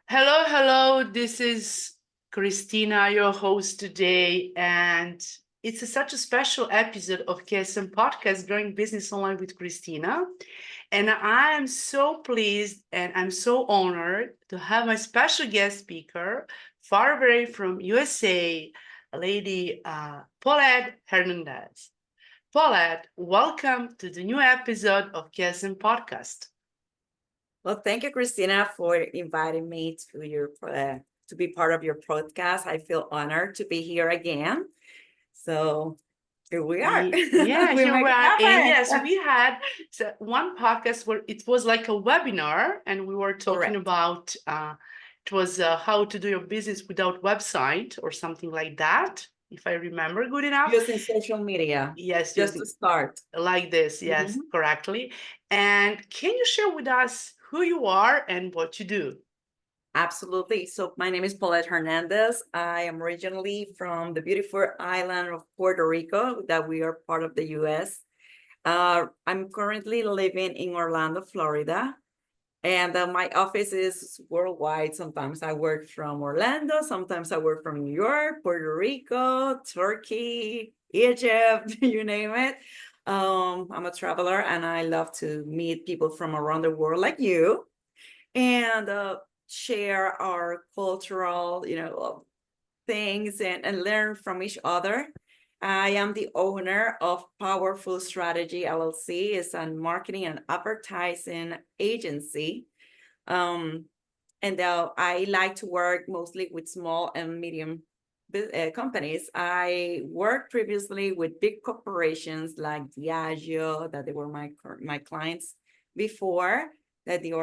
Hello, hello. This is Christina, your host today, and such a special episode of KSM Podcast, Growing Business Online with Christina. And I am so pleased and I'm so honored to have my special guest speaker, far away from USA, lady Paulette Hernandez. Paulette, welcome to the new episode of KSM Podcast. Well, thank you, Christina, for inviting me to your to be part of your podcast. I feel honored to be here again. So here we are. Yeah, We here make we it are. And happen. yes, we had one podcast where it was like a webinar, and we were talking Correct. about it was how to do your business without website or something like that, if I remember good enough. Using social media Yes, just to using start. like this. Yes, Mhm. correctly. And can you share with us who you are and what you do? Absolutely. So my name is Paulette Hernandez. I am originally from the beautiful island of Puerto Rico, that we are part of the US. I'm currently living in Orlando, Florida. And my office is worldwide. Sometimes I work from Orlando, sometimes I work from New York, Puerto Rico, Turkey, Egypt, you name it. I'm a traveler and I love to meet people from around the world like you and share our cultural, things and learn from each other. I am the owner of Pauwerful Strategy LLC. It's a marketing and advertising agency. Um, and I like to work mostly with small and medium companies. I worked previously with big corporations like Diageo, that they were my clients before, that they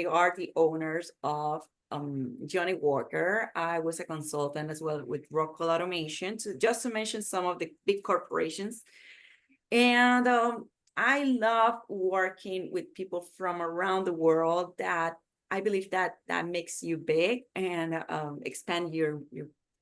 are the owners of Johnny Walker. I was a consultant as well with Rockwell Automation, just to mention some of the big corporations. And I love working with people from around the world. That I believe that makes you big and expand your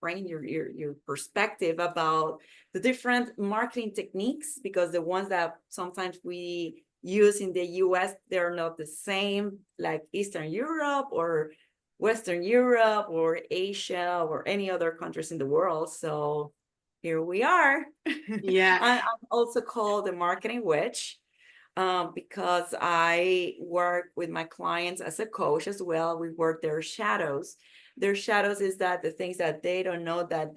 brain, your perspective about the different marketing techniques, because the ones that sometimes we use in the US, they're not the same like Eastern Europe or Western Europe or Asia or any other countries in the world. So here we are. Yeah. I'm also called the marketing witch, because I work with my clients as a coach as well. We work their shadows. Their shadows is that the things that they don't know that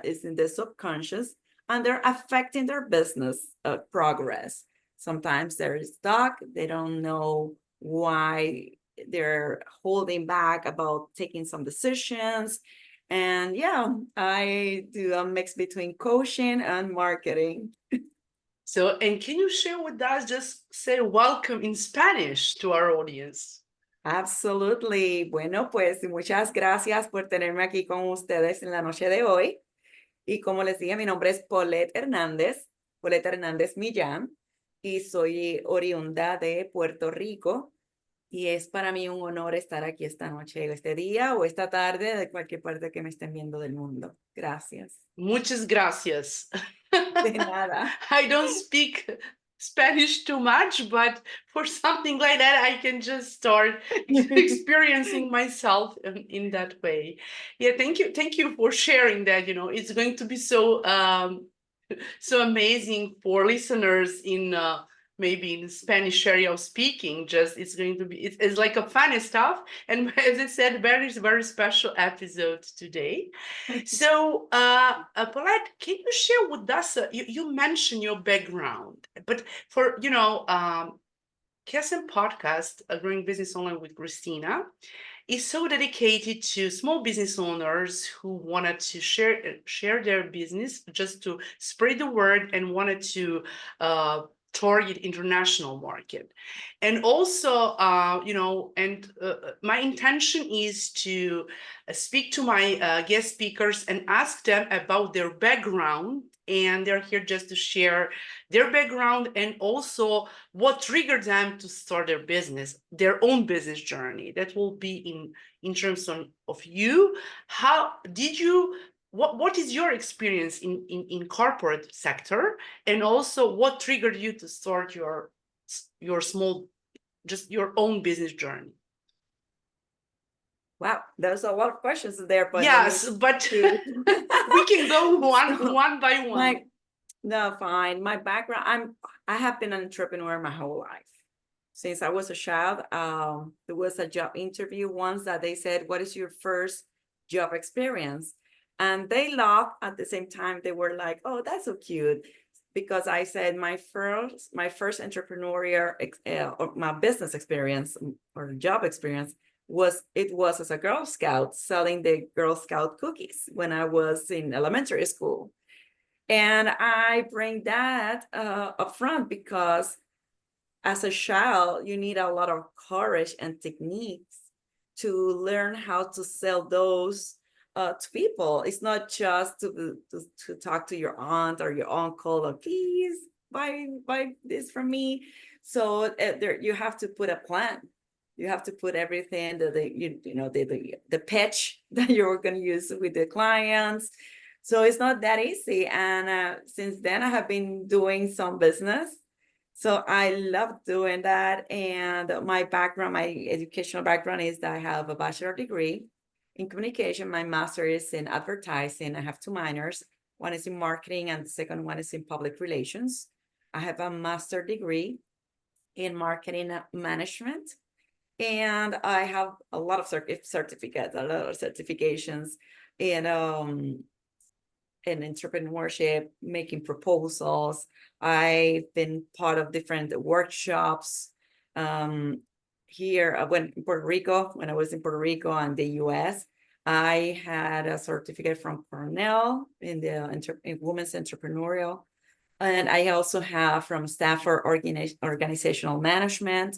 is in the subconscious, and they're affecting their business progress. Sometimes they're stuck. They don't know why they're holding back about taking some decisions. And yeah, I do a mix between coaching and marketing. So, and can you share with us, just say welcome in Spanish to our audience? Absolutely. Bueno, pues muchas gracias por tenerme aquí con ustedes en la noche de hoy. Y como les dije, mi nombre es Paulette Hernández Millán, y soy oriunda de Puerto Rico. Y es para mí un honor estar aquí esta noche, este día o esta tarde, de cualquier parte que me estén viendo del mundo. Gracias. Muchas gracias. De nada. I don't speak Spanish too much, but for something like that, I can just start experiencing myself in that way. Yeah, thank you. Thank you for sharing that. It's going to be so amazing for listeners in maybe in Spanish area of speaking. Just it's going to be it's like a funny stuff, and as I said, very special episode today. So, Paulette, can you share with us? You mentioned your background, but for KSM podcast, Growing Business Online with Christina, is so dedicated to small business owners who wanted to share their business, just to spread the word, and wanted to target international market. And also, my intention is to speak to my guest speakers and ask them about their background, and they're here just to share their background and also what triggered them to start their own business journey. That will be in terms of you. How did you what is your experience in corporate sector, and also what triggered you to start your small, just your own business journey? Wow, there's a lot of questions there, but let me Yes, but see. we can go So, one by one. no, fine. My background, I have been an entrepreneur my whole life. Since I was a child, there was a job interview once that they said, "What is your first job experience?" And they laughed at the same time. They were like, "Oh, that's so cute," because I said my first entrepreneurial or my business experience or job experience was as a Girl Scout selling the Girl Scout cookies when I was in elementary school. And I bring that up front because as a child, you need a lot of courage and techniques to learn how to sell those to people. It's not just to talk to your aunt or your uncle, or please buy this from me. So there you have to put a plan. You have to put everything that the pitch that you're going to use with the clients. So it's not that easy. And since then, I have been doing some business. So I love doing that. And my background, my educational background is that I have a bachelor degree in communication. My master is in advertising. I have two minors. One is in marketing and the second one is in public relations. I have a master degree in marketing management. And I have a lot of certificates, a lot of certifications in entrepreneurship, making proposals. I've been part of different workshops here when I was in Puerto Rico and the US. I had a certificate from Cornell in women's entrepreneurial. And I also have from Stafford Organizational Management.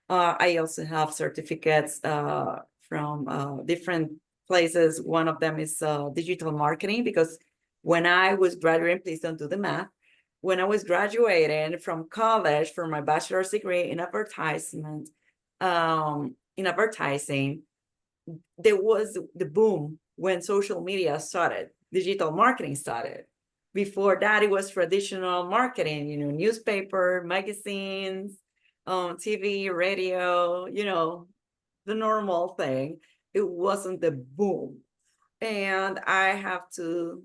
I also have certificates from different places. One of them is digital marketing, because when I was graduating, please don't do the math. When I was graduating from college for my bachelor's degree in advertising, there was the boom when social media started, digital marketing started. Before that, it was traditional marketing, newspaper, magazines, TV, radio, the normal thing. It wasn't the boom. And I have to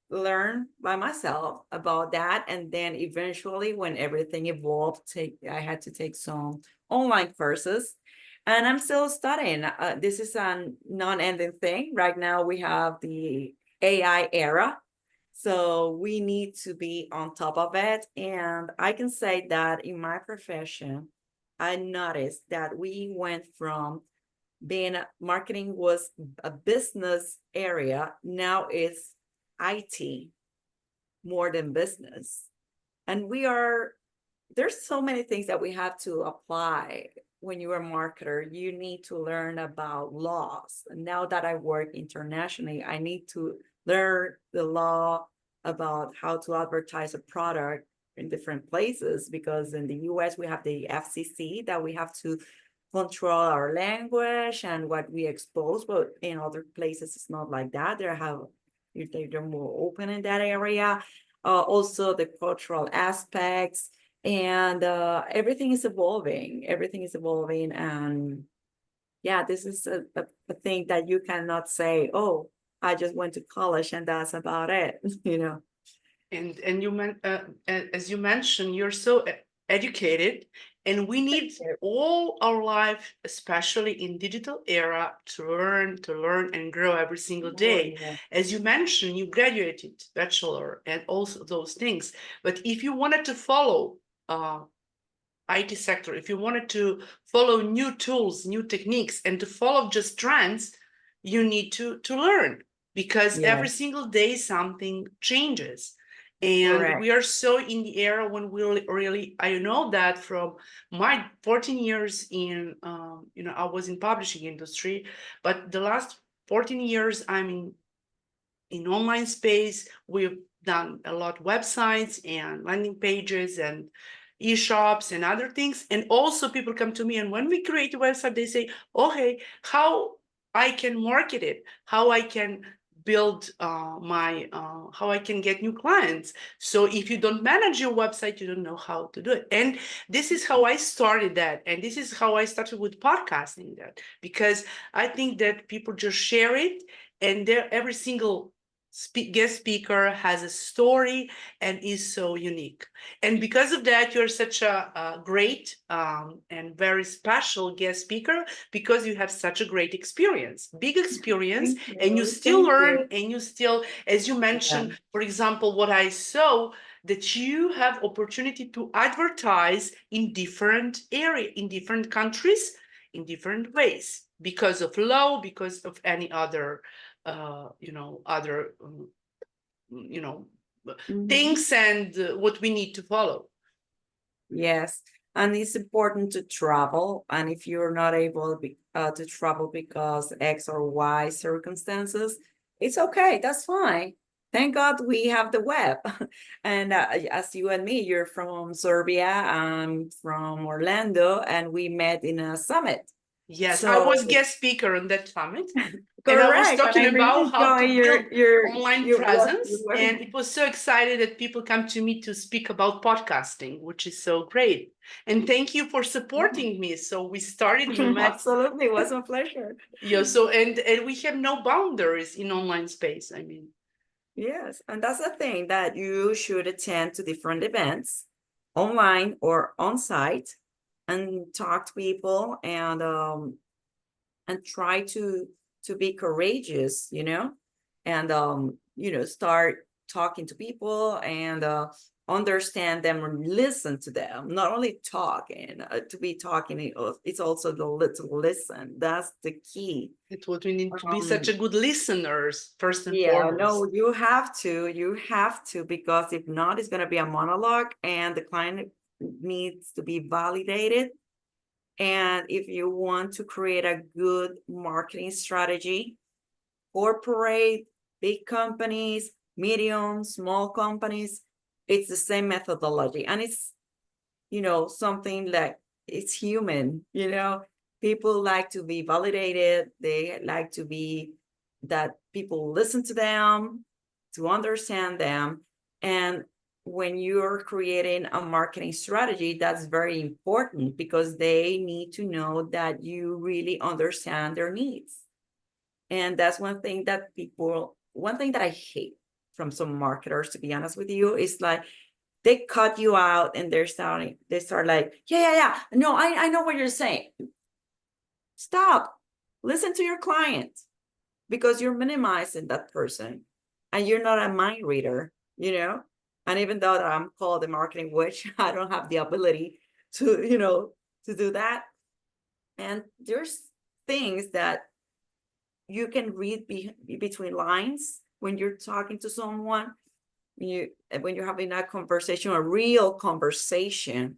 learn by myself about that. And then eventually, when everything evolved, I had to take some online courses. And I'm still studying. This is a non-ending thing. Right now, we have the AI era. So we need to be on top of it. And I can say that in my profession, I noticed that we went from being marketing was a business area. Now it's IT more than business. And there's so many things that we have to apply. When you're a marketer, you need to learn about laws. And now that I work internationally, I need to learn the law about how to advertise a product in different places, because in the US we have the FCC that we have to control our language and what we expose, but in other places it's not like that. They're more open in that area. Also the cultural aspects, and everything is evolving. And yeah, this is a thing that you cannot say, oh, I just went to college and that's about it. And as you mentioned, you're so educated, and we need all our life, especially in digital era, to learn and grow every single day. Yeah. As you mentioned, you graduated bachelor and also those things. But if you wanted to follow IT sector, if you wanted to follow new tools, new techniques, and to follow just trends, you need to learn, because every Yes, single day something changes. And correct. we are so in the era when we really, I know that from my 14 years in, I was in publishing industry, but the last 14 years I'm in online space. We've done a lot of websites and landing pages and e-shops and other things. And also people come to me, and when we create a website, they say, oh, hey, how I can market it, how I can build my how I can get new clients. So if you don't manage your website, you don't know how to do it. And this is how I started that, and this is how I started with podcasting that, because I think that people just share it, and every single guest speaker has a story and is so unique. And because of that, you're such a great and very special guest speaker, because you have such a great experience, big experience, Thank and you you. still Thank learn, you. and you still, as you Yeah. mentioned, for example, what I saw, that you have opportunity to advertise in different area, in different countries, in different ways, because of law, because of any other other you know Mhm. things, and what we need to follow. Yes, and it's important to travel. And if you're not able to travel because X or Y circumstances, it's okay. That's fine. Thank God we have the web. And as you and me, you're from Serbia, I'm from Orlando, and we met in a summit. Yes, I So was guest speaker on that summit, and I was correct, and I talking really about how enjoy to build online your work. presence, and it was so excited that people come to me to speak about podcasting, which is so great. And thank you for supporting me. So we started, we met. Absolutely, it was a pleasure. Yeah, so and we have no boundaries in online space. I mean, Yes, and that's the thing, that you should attend to different events, online or on site, and talk to people, and try to be courageous, and start talking to people, and understand them or listen to them, not only talking to be talking, it's also to listen. That's the key. it's what we need, to be such a um good listeners first and yeah, no, foremost. you have to, because if not, it's going to be a monologue, and the client needs to be validated. And if you want to create a good marketing strategy, corporate, big companies, medium, small companies, it's the same methodology. And it's, something like, it's human, people like to be validated. They like to be, that people listen to them, to understand them. And when you're creating a marketing strategy, that's very important, because they need to know that you really understand their needs. And that's one thing that I hate from some marketers, to be honest with you, is like, they cut you out, and they start like, yeah. No, I know what you're saying. Stop. Listen to your client, because you're minimizing that person, and you're not a mind reader. And even though that I'm called a marketing witch, I don't have the ability to do that. And there's things that you can read between lines when you're talking to someone, when you're having a conversation, a real conversation.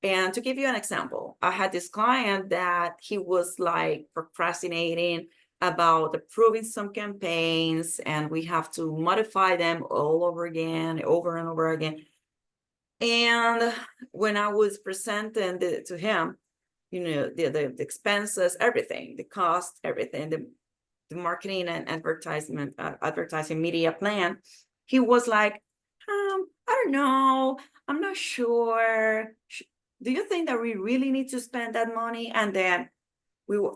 And to give you an example, I had this client that he was like procrastinating about approving some campaigns, and we have to modify them all over again, over and over again. And when I was presenting to him, the expenses, everything, the cost, everything, the marketing and advertising media plan, he was like, I don't know, I'm not sure. Do you think that we really need to spend that money? And then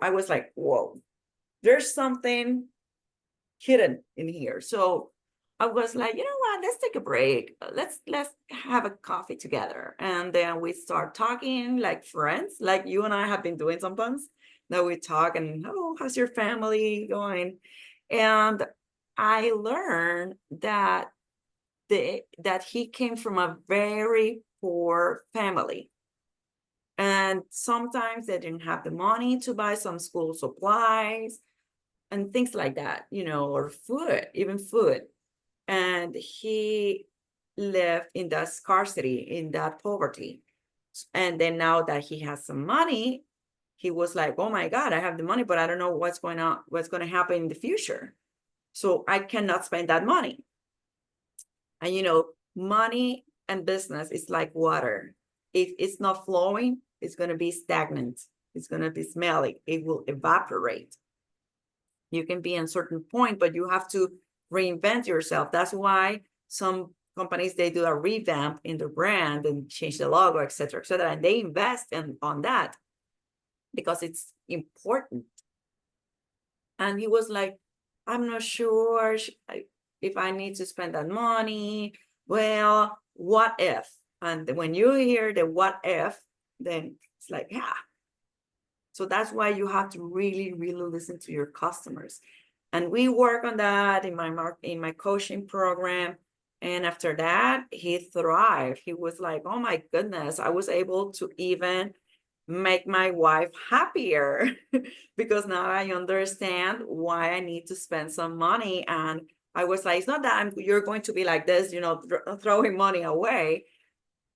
I was like, whoa, there's something hidden in here. So I was like, you know what, let's take a break. Let's have a coffee together. And then we start talking like friends, like you and I have been doing sometimes. That we talk, and, oh, how's your family going? And I learned that he came from a very poor family. And sometimes they didn't have the money to buy some school supplies and things like that, or food, even food. And he lived in that scarcity, in that poverty. And then now that he has some money, he was like, oh my God, I have the money, but I don't know what's going to happen in the future. So I cannot spend that money. And money and business is like water. If it's not flowing, it's going to be stagnant. It's going to be smelly. It will evaporate. You can be in a certain point, but you have to reinvent yourself. That's why some companies, they do a revamp in the brand and change the logo, et cetera, and they invest on that because it's important. And he was like, I'm not sure if I need to spend that money. Well, what if? And when you hear the what if, then it's like, yeah. So that's why you have to really, really listen to your customers. And we work on that in my coaching program. And after that, he thrived. He was like, oh my goodness, I was able to even make my wife happier because now I understand why I need to spend some money. And I was like, it's not that you're going to be like this, throwing money away.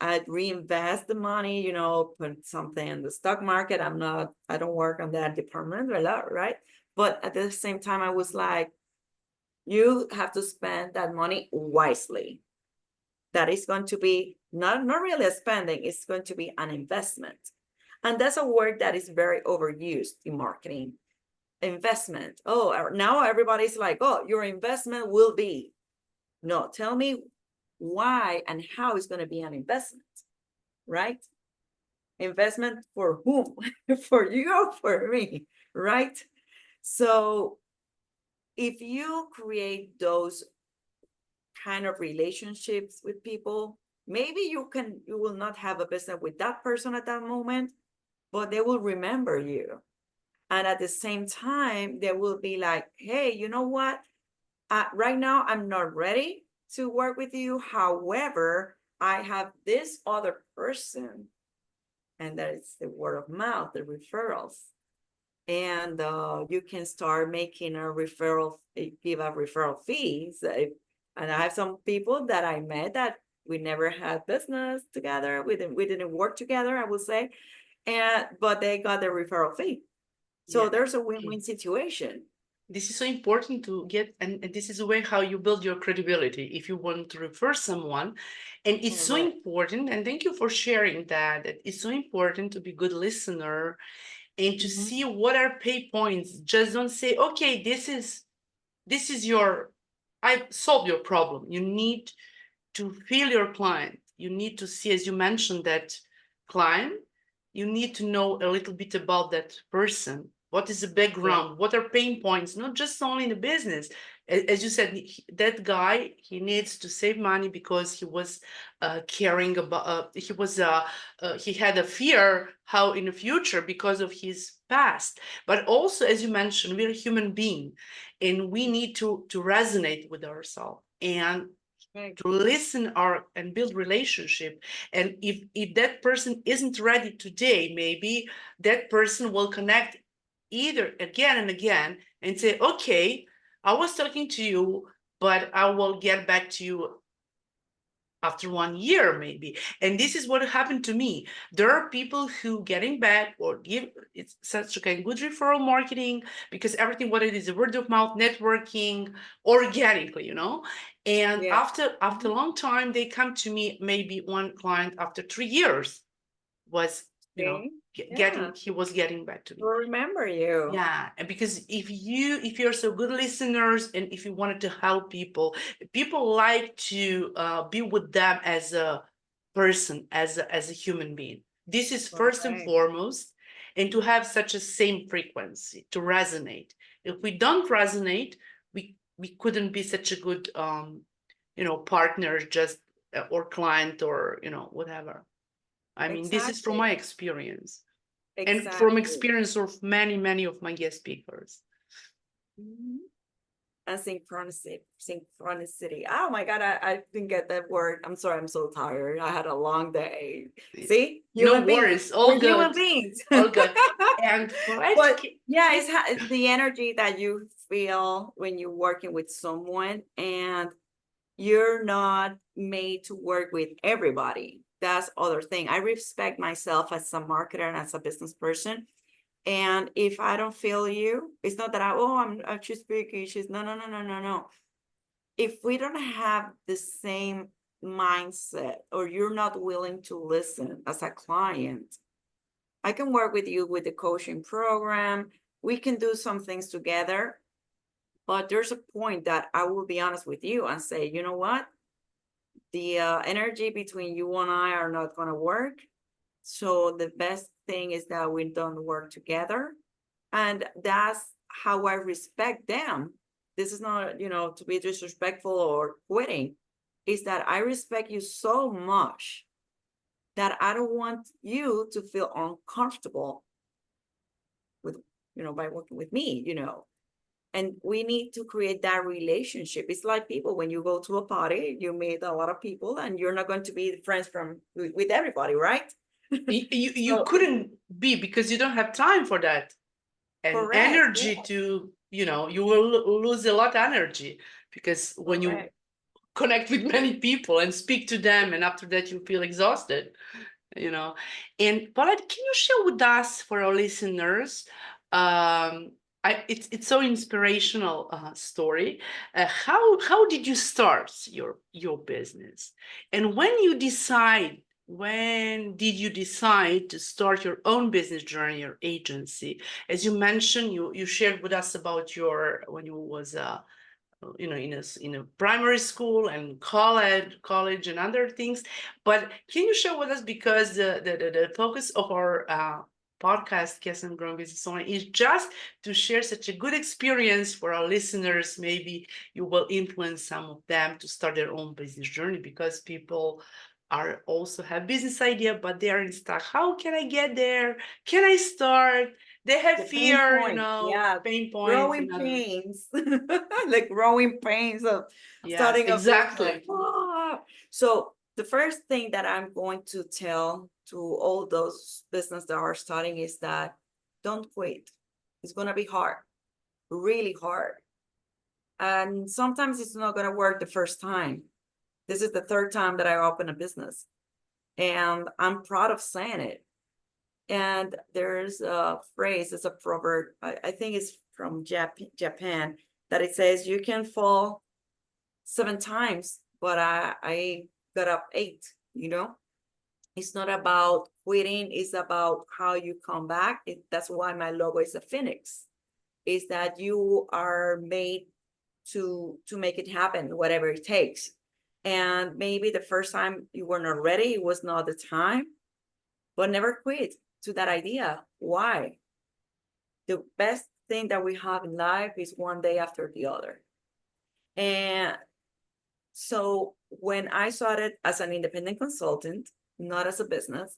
I'd reinvest the money, put something in the stock market. I don't work on that department a lot, right? But at the same time, I was like, you have to spend that money wisely. That is going to be not really a spending, it's going to be an investment. And that's a word that is very overused in marketing. Investment. Oh, now everybody's like, oh, your investment will be. No, tell me why and how it's going to be an investment, right? Investment for whom? For you or for me, right? So if you create those kind of relationships with people, maybe you will not have a business with that person at that moment, but they will remember you. And at the same time, they will be like, hey, you know what? Right now, I'm not ready to work with you. However, I have this other person, and that is the word of mouth, the referrals. And you can start making give a referral fees. And I have some people that I met that we never had business together. We didn't work together, I would say. But they got the referral fee. So there's a win-win situation. This is so important to get, and this is the way how you build your credibility if you want to refer someone. And it's so important, and thank you for sharing that. It's so important to be a good listener and to see what are pay points. Just don't say, okay, this is I solved your problem. You need to feel your client. You need to see, as you mentioned, that client. You need to know a little bit about that person. What is the background? What are pain points? Not just only in the business. As you said, that guy, he needs to save money because he was caring about, he had a fear how in the future because of his past. But also, as you mentioned, we're a human being and we need to resonate with ourselves and to listen and build relationship. And if that person isn't ready today, maybe that person will connect either again and again and say, okay, I was talking to you, but I will get back to you after 1 year maybe. And this is what happened to me. There are people who getting back or give, it's such a good referral marketing because everything what it is, a word of mouth, networking, organically, and after a long time they come to me. Maybe one client after 3 years was he was getting back to me. We'll remember you. Yeah, and because if you're so good listeners and if you wanted to help people like to be with them as a person, as a human being. This is first and foremost, and to have such a same frequency to resonate. If we don't resonate, we couldn't be such a good partner, just or client or whatever. I mean, this is from my experience. And from experience of many of my guest speakers. And synchronicity. Oh my God, I didn't get that word. I'm sorry, I'm so tired. I had a long day. See? No worries. All good. Human beings. All good. And but yeah, it's the energy that you feel when you're working with someone, and you're not made to work with everybody. That's other thing. I respect myself as a marketer and as a business person. And if I don't feel you, it's not that I'm just speaking. No. If we don't have the same mindset, or you're not willing to listen as a client, I can work with you with the coaching program. We can do some things together, But there's a point that I will be honest with you and say, you know what? The energy between you and I are not going to work. So the best thing is that we don't work together. And that's how I respect them. This is not, to be disrespectful or quitting. Is that I respect you so much that I don't want you to feel uncomfortable with, by working with me. And we need to create that relationship. It's like people, when you go to a party, you meet a lot of people and you're not going to be friends with everybody, right? You So, couldn't be, because you don't have time for that, and correct. energy Yeah, to, you will lose a lot of energy, because when you correct. connect with many people and speak to them, and after that you feel exhausted. And Paulette, can you share with us, for our listeners, it's so inspirational story. How did you start your business, and when did you decide to start your own business journey, your agency? As you mentioned, you shared with us about your, when you was in a primary school and college and other things. But can you share with us, because the focus of our podcast, Kiss and Growing Business Owner, is just to share such a good experience for our listeners. Maybe you will influence some of them to start their own business journey, because people are also have business idea, but they are in stuck. How can I get there? Can I start? They have The pain fear, point, yeah, pain points, growing pains, like growing pains of Yes, starting a business. exactly. So the first thing that I'm going to tell to all those business that are starting is that don't quit. It's going to be hard, really hard. And sometimes it's not going to work the first time. This is the third time that I open a business, and I'm proud of saying it. And there's a phrase, it's a proverb, I think it's from Japan, that it says you can fall 7 times, but I got up 8. It's not about quitting, it's about how you come back. That's why my logo is a phoenix, is that you are made to make it happen, whatever it takes. And maybe the first time you were not ready, it was not the time, but never quit to that idea. Why? The best thing that we have in life is one day after the other. And so when I started as an independent consultant, not as a business,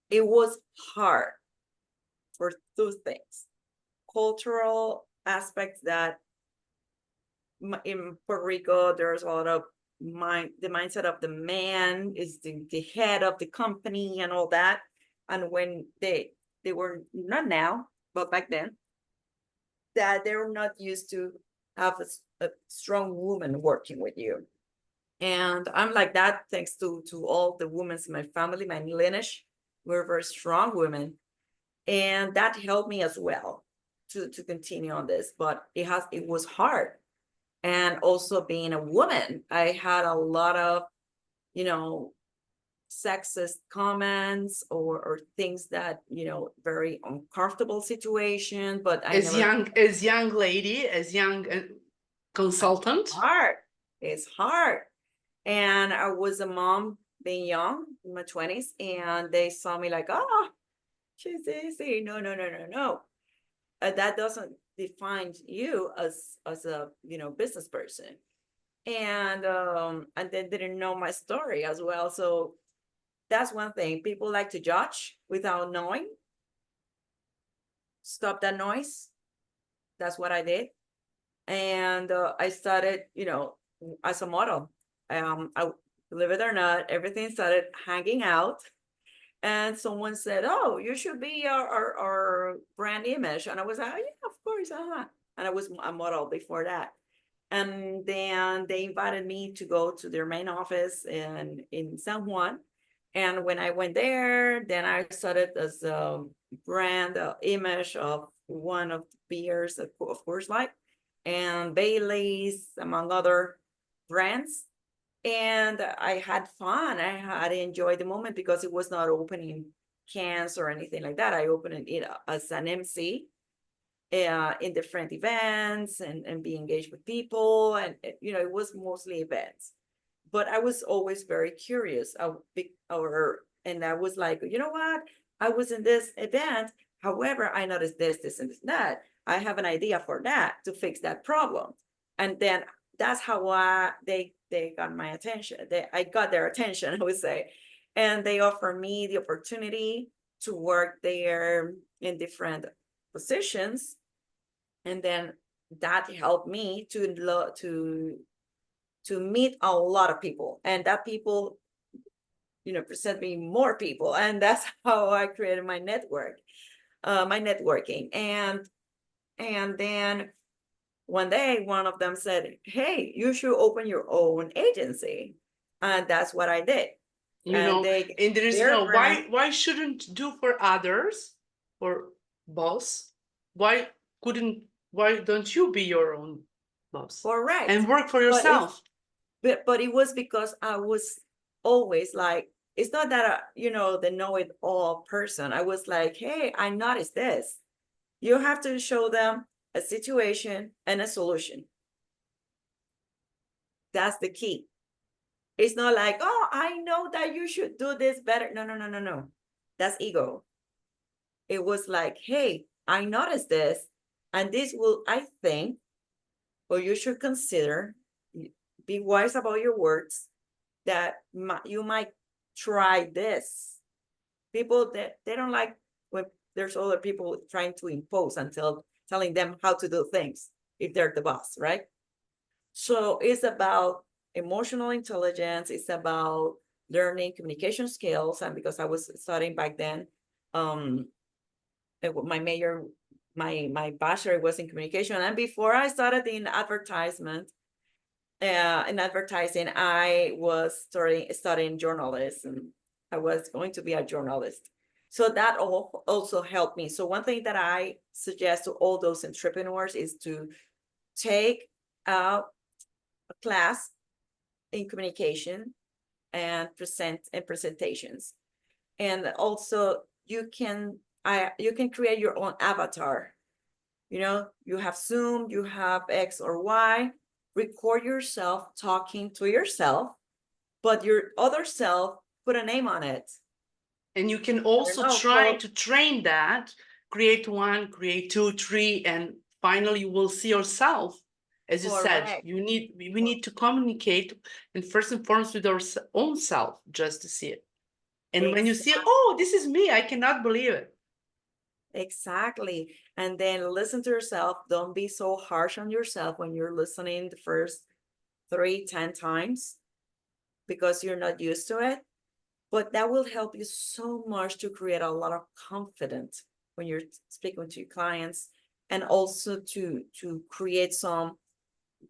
it was hard for two things. Cultural aspects, that in Puerto Rico, there's a lot of the mindset of the man is the head of the company and all that. And when they were, not now, but back then, that they were not used to have a strong woman working with you. And I'm like that, thanks to all the women in my family, my lineage. We're very strong women. And that helped me as well to continue on this. But it was hard. And also being a woman, I had a lot of, sexist comments or things that, very uncomfortable situation, but I As never. young lady, as young consultant. Hard. It's hard. And I was a mom being young in my 20s, and they saw me like, oh, she's easy. No, no, no, no, no. That doesn't define you as a business person. And they didn't know my story as well. So that's one thing. People like to judge without knowing. Stop that noise. That's what I did. And I started, as a model. I, believe it or not, everything started hanging out. And someone said, oh, you should be our brand image. And I was like, oh, yeah, of course. And I was a model before that. And then they invited me to go to their main office in San Juan. And when I went there, then I started as a brand image of one of the beers, of course, like, and Bailey's, among other brands. And I had fun. I had enjoyed the moment because it was not opening cans or anything like that. I opened it as an MC. in different events and be engaged with people. And, you know, it was mostly events. But I was always very curious. And I was like, you know what? I was in this event. However, I noticed this, and that. I have an idea for that to fix that problem. And then that's how they got my attention. I got their attention, I would say. And they offered me the opportunity to work there in different positions. And then that helped me to meet a lot of people, and that people, you know, present me more people, and that's how I created my networking. And then one day, one of them said, "Hey, you should open your own agency," and that's what I did. You And know, and there is their no brand, why shouldn't do for others or boss? Why don't you be your own boss correct, and work for but yourself? it was because I was always like, it's not that you know, the know-it-all person. I was like, hey, I noticed this. You have to show them a situation and a solution. That's the key. It's not like, oh, I know that you should do this better. No, no, no, no, no. That's ego. It was like, hey, I noticed this, and this will, I think, or you should consider, be wise about your words, that you might try this. People that they don't like when there's other people trying to impose and telling them how to do things if they're the boss, right? So it's about emotional intelligence. It's about learning communication skills. And because I was studying back then, my major, my bachelor was in communication. And before I started in advertisement, in advertising, I was studying journalism. I was going to be a journalist. So that also helped me. So one thing that I suggest to all those entrepreneurs is to take a class in communication and presentations. And also you can create your own avatar. You know, you have Zoom, you have X or Y, record yourself talking to yourself, but your other self, put a name on it. And you can also try to train that, create 1, create 2, 3, and finally you will see yourself. As you said, we need to communicate, and first and foremost with our own self, just to see it. And when you see it, oh, this is me, I cannot believe it. Exactly. And then listen to yourself. Don't be so harsh on yourself when you're listening the first 3-10 times, because you're not used to it. But that will help you so much to create a lot of confidence when you're speaking to your clients, and also to create some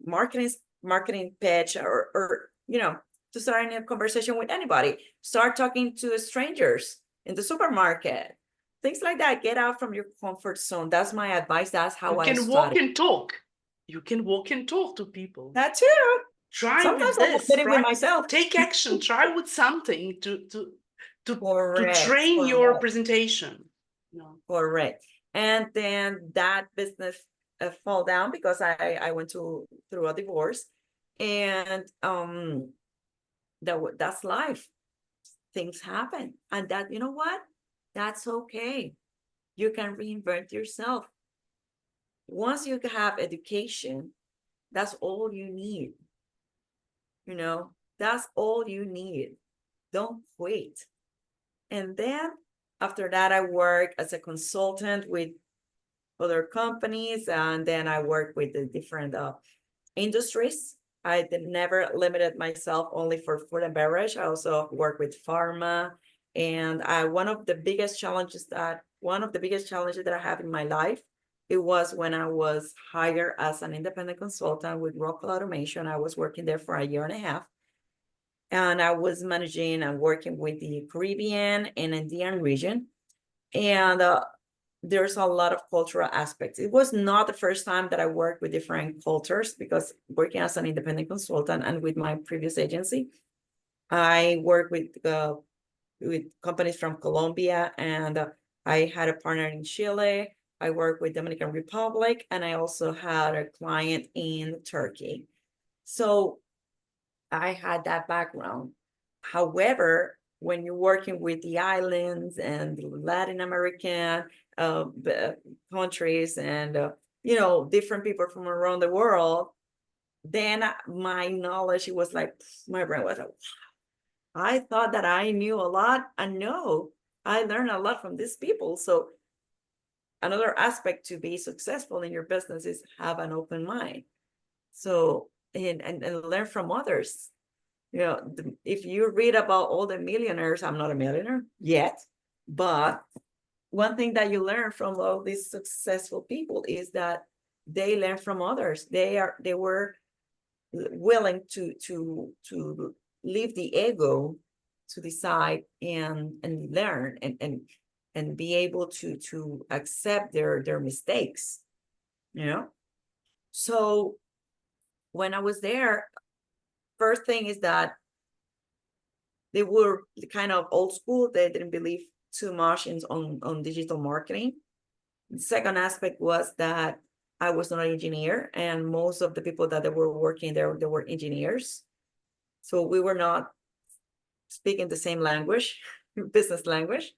marketing pitch, or you know, to start a conversation with anybody. Start talking to strangers in the supermarket, things like that. Get out from your comfort zone. That's my advice. That's how I started. Walk and talk. You can walk and talk to people. That too. Try Sometimes with I this. did it with myself. Take action. Try with something to Correct, train your presentation. No. Correct. And then that business fall down because I went through a divorce, and that's life. Things happen, and that, you know what? That's okay. You can reinvent yourself. Once you have education, that's all you need. You know, that's all you need. Don't quit. And then after that, I work as a consultant with other companies, and then I work with the different industries. I never limited myself only for food and beverage. I also work with pharma. And one of the biggest challenges that I have in my life, it was when I was hired as an independent consultant with Rockwell Automation. I was working there for a year and a half. And I was managing and working with the Caribbean and Andean region. And there's a lot of cultural aspects. It was not the first time that I worked with different cultures, because working as an independent consultant and with my previous agency, I worked with companies from Colombia, and I had a partner in Chile. I work with Dominican Republic, and I also had a client in Turkey. So I had that background. However, when you're working with the islands and the Latin American countries and different people from around the world, then my knowledge, it was like my brain was like, I thought that I knew a lot, and no, I learned a lot from these people. So another aspect to be successful in your business is have an open mind. So and learn from others. If you read about all the millionaires, I'm not a millionaire yet, but one thing that you learn from all these successful people is that they learn from others. They were willing to leave the ego to the side and learn and be able to accept their mistakes. So when I was there, first thing is that they were kind of old school. They didn't believe too much on digital marketing. The second aspect was that I was not an engineer, and most of the people that they were working there, they were engineers. So we were not speaking the same language, business language.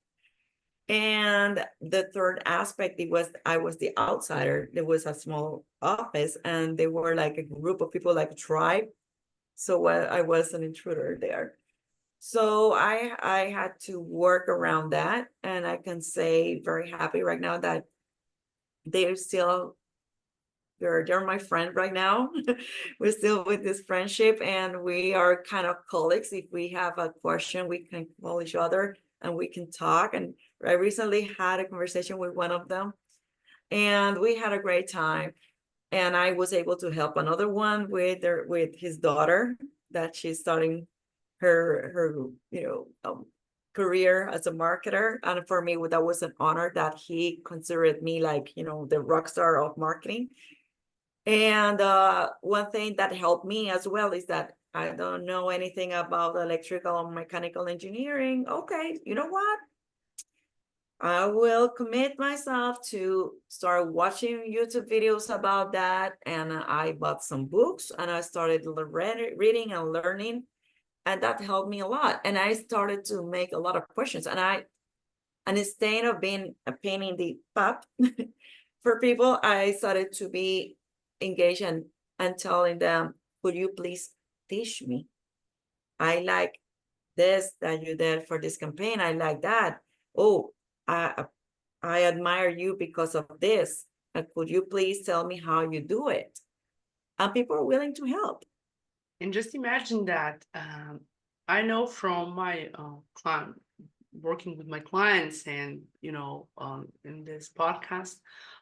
And the third aspect, I was the outsider. There was a small office, and they were like a group of people, like a tribe. So I was an intruder there. So I had to work around that, and I can say very happy right now that they're my friend right now. We're still with this friendship, and we are kind of colleagues. If we have a question, we can call each other and we can talk. And I recently had a conversation with one of them, and we had a great time. And I was able to help another one with his daughter, that she's starting her career as a marketer. And for me, that was an honor that he considered me like, the rock star of marketing. And one thing that helped me as well is that I don't know anything about electrical or mechanical engineering. Okay, you know what? I will commit myself to start watching YouTube videos about that. And I bought some books, and I started reading and learning. And that helped me a lot. And I started to make a lot of questions. And instead of being a pain in the butt for people, I started to be engaged and telling them, could you please teach me? I like this that you did for this campaign. I like that. Oh, I admire you because of this. Could you please tell me how you do it? And people are willing to help. And just imagine that I know from my client, working with my clients, and in this podcast,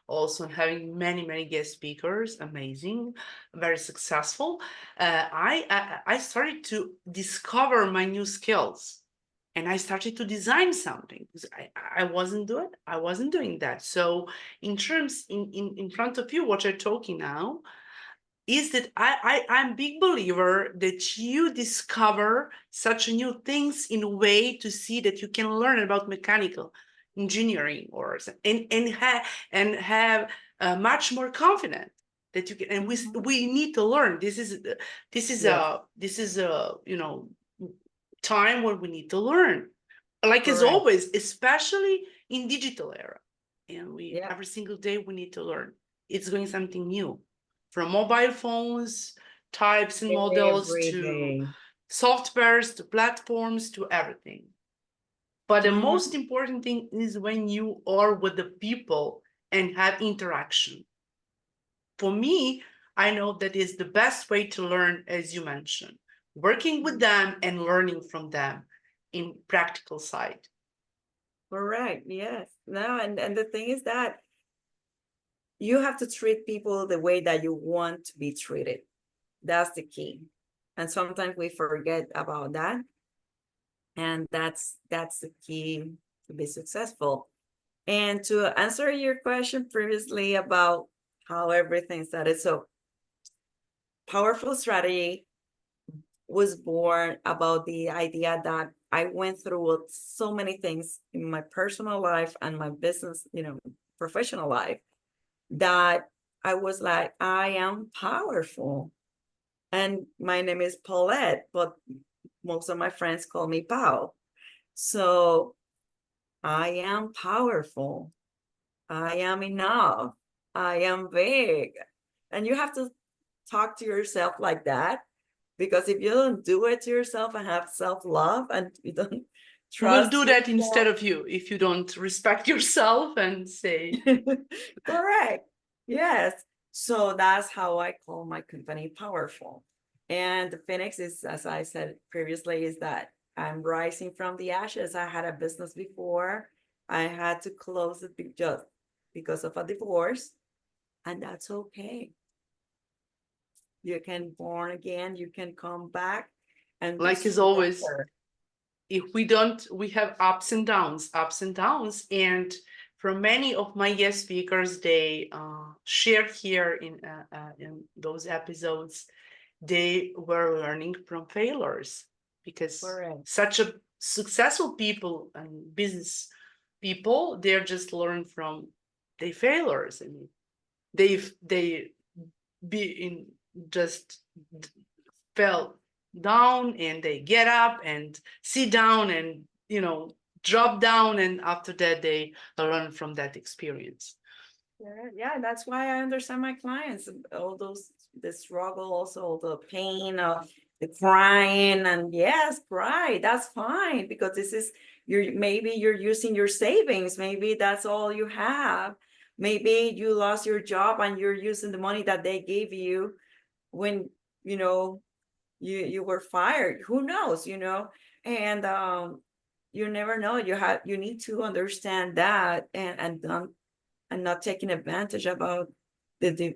also having many guest speakers, amazing, very successful. I started to discover my new skills, and I started to design something because I wasn't doing that. So in front of you, what you're talking now is that I'm a big believer that you discover such new things in a way to see that you can learn about mechanical engineering and have much more confidence that you can. And we need to learn. This is a time when we need to learn, like as Correct. always, especially in digital era. And Yeah. every single day we need to learn. It's going something new, from mobile phones, types and models, Every to day. softwares, to platforms, to everything. But the most important thing is when you are with the people and have interaction. For me, I know that is the best way to learn, as you mentioned, working with them and learning from them in practical side. Correct. Yes. No, and the thing is that you have to treat people the way that you want to be treated. That's the key. And sometimes we forget about that. And that's the key to be successful. And to answer your question previously about how everything started. So Pauwerful Strategy was born about the idea that I went through so many things in my personal life and my business, professional life, that I was like, I am powerful. And my name is Paulette, but most of my friends call me Pau. So I am powerful. I am enough. I am big. And you have to talk to yourself like that, because if you don't do it to yourself and have self-love, and you don't Who will trust do that instead yourself. of you if you don't respect yourself and say, Correct. Yes. So that's how I call my company Pauwerful. And the Phoenix is, as I said previously, is that I'm rising from the ashes. I had a business before. I had to close it just because of a divorce, and that's okay. You can born again, you can come back and be like as always, stronger. if we don't, we have ups and downs, ups and downs. And for many of my guest speakers, they share here in those episodes, they were learning from failures, because Correct. such a successful people and business people, they're just learn from their failures. I mean, they be in just fell down and they get up and sit down and drop down, and after that they learn from that experience. Yeah, that's why I understand my clients, all those, the struggle, also the pain of the crying, and yes, cry, that's fine, because this is maybe you're using your savings, maybe that's all you have. Maybe you lost your job and you're using the money that they gave you when you know you were fired. Who knows, and you never know. You need to understand that, and not taking advantage about the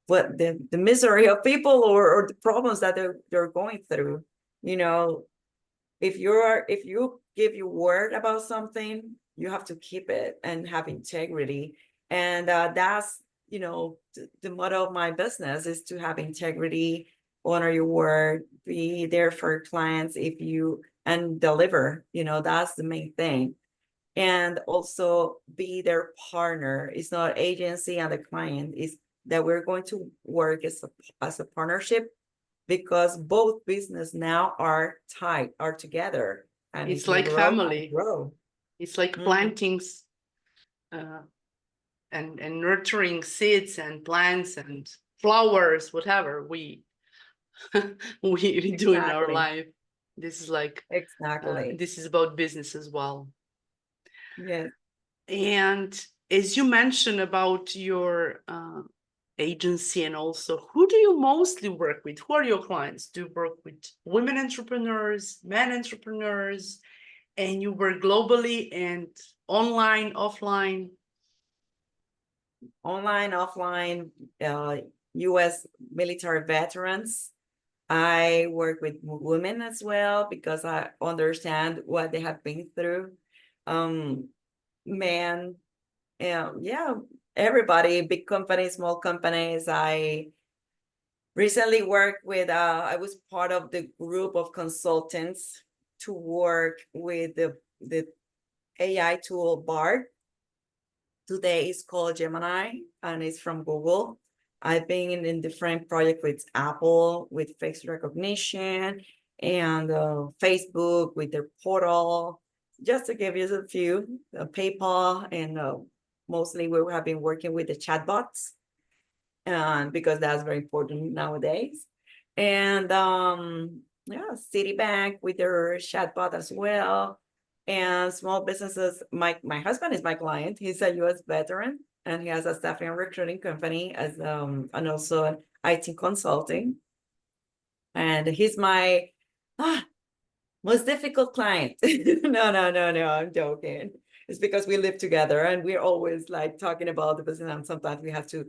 what the misery of people, or the problems that they're going through. You know, if you give your word about something, you have to keep it and have integrity. And that's the motto of my business is to have integrity, honor your word, be there for clients if you and deliver. That's the main thing. And also be their partner. It's not agency and the client. Is that we're going to work as a partnership, because both business now are tied, are together, and it It's can like grow and family. grow. It's like Mhm. plantings, uh, and nurturing seeds and plants and flowers, whatever we we do in our Exactly. life. This is like Exactly. this is about business as well. Yes. And as you mentioned about your agency, and also, who do you mostly work with? Who are your clients? Do you work with women entrepreneurs, men entrepreneurs, and you work globally and online, offline? Online, offline, US military veterans. I work with women as well, because I understand what they have been through. Men, yeah, everybody, big companies, small companies. I recently worked with, I was part of the group of consultants to work with the AI tool BART. Today it's called Gemini, and it's from Google. I've been in different projects with Apple, with face recognition, and Facebook with their portal. Just to give you a few, PayPal, and mostly we have been working with the chatbots, and because that's very important nowadays. And yeah, Citibank with their chatbot as well. And small businesses. My husband is my client. He's a US veteran, and he has a staffing and recruiting company as and also an IT consulting. And he's my most difficult client. No, I'm joking. It's because we live together and we're always like talking about the business, and sometimes we have to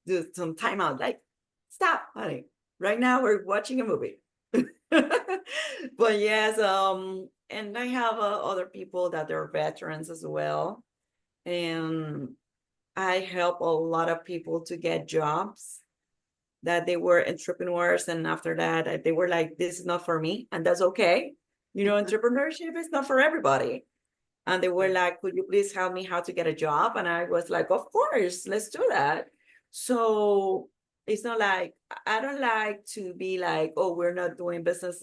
do some time out, like, stop, honey. Right now we're watching a movie. But yes, and I have other people that are veterans as well. And I help a lot of people to get jobs that they were entrepreneurs, and after that they were like, this is not for me, and that's okay. Entrepreneurship is not for everybody. And they were like, could you please help me how to get a job? And I was like, of course, let's do that. So it's not like, I don't like to be like, oh, we're not doing business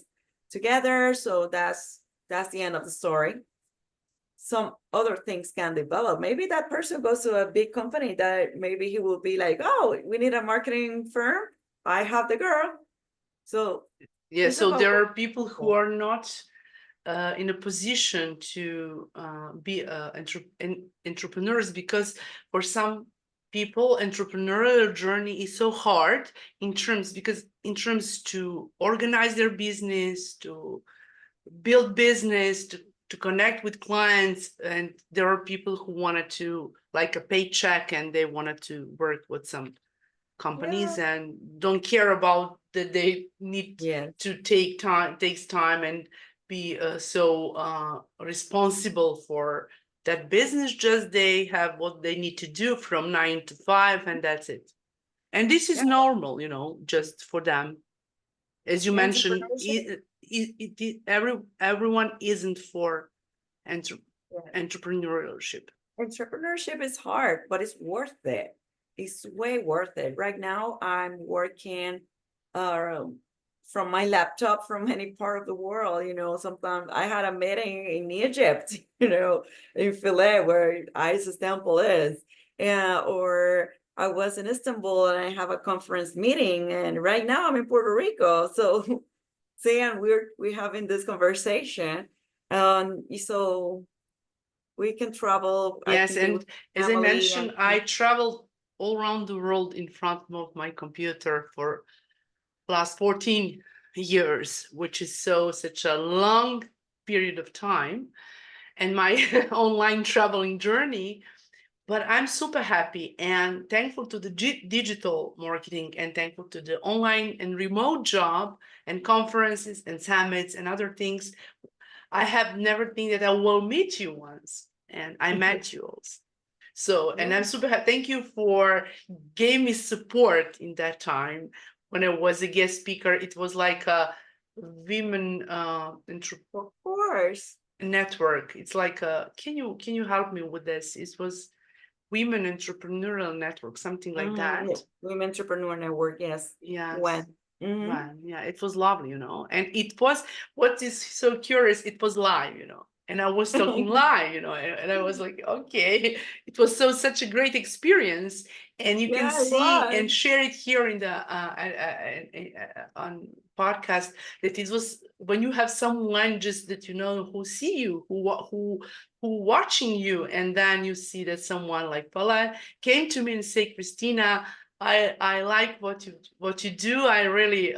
together. So that's the end of the story. Some other things can develop. Maybe that person goes to a big company that maybe he will be like, oh, we need a marketing firm. I have the girl. So Yeah, it's so about there are people who are not in a position to be entrepreneurs, because for some people entrepreneurial journey is so hard in terms to organize their business, to build business, to connect with clients. And there are people who wanted to like a paycheck, and they wanted to work with some yeah. companies and don't care about that they need Yes. to takes time and be so responsible for that business. Just they have what they need to do from 9 to 5, and that's it. And this is Yeah. normal, just for them. As you mentioned, Entrepreneurship. everyone isn't for entre- Yeah. entrepreneurship. Entrepreneurship is hard, but it's worth it. It's way worth it. Right now, I'm working uh, from my laptop from any part of the world. Sometimes I had a meeting in Egypt, in Philae, where ISIS temple is. Yeah, or I was in Istanbul and I have a conference meeting, and right now I'm in Puerto Rico. So, see, and we're having this conversation. So we can travel. I Yes, can be with and as I family and mentioned, I traveled all around the world in front of my computer for last 14 years, which is such a long period of time, and my online traveling journey. But I'm super happy and thankful to the digital marketing, and thankful to the online and remote job and conferences and summits and other things. I have never think that I will meet you once, and I met you also. So, and yeah, I'm super happy. Thank you for gave me support in that time when I was a guest speaker. It was like a women of course. network. It's like can you help me with this? It was women entrepreneurial network, something like Yeah. that. Women Entrepreneur Network, yes. Yes. When? Hmm. Well, yeah, it was lovely, and it was, what is so curious, it was live, and I was talking live, and I was like, okay, it was such a great experience, and you can Yeah, it see and was. share it here in the on podcast, that it was when you have someone just that who see you, who watching you, and then you see that someone like Paulette came to me and say, Christina, I like what you do. I really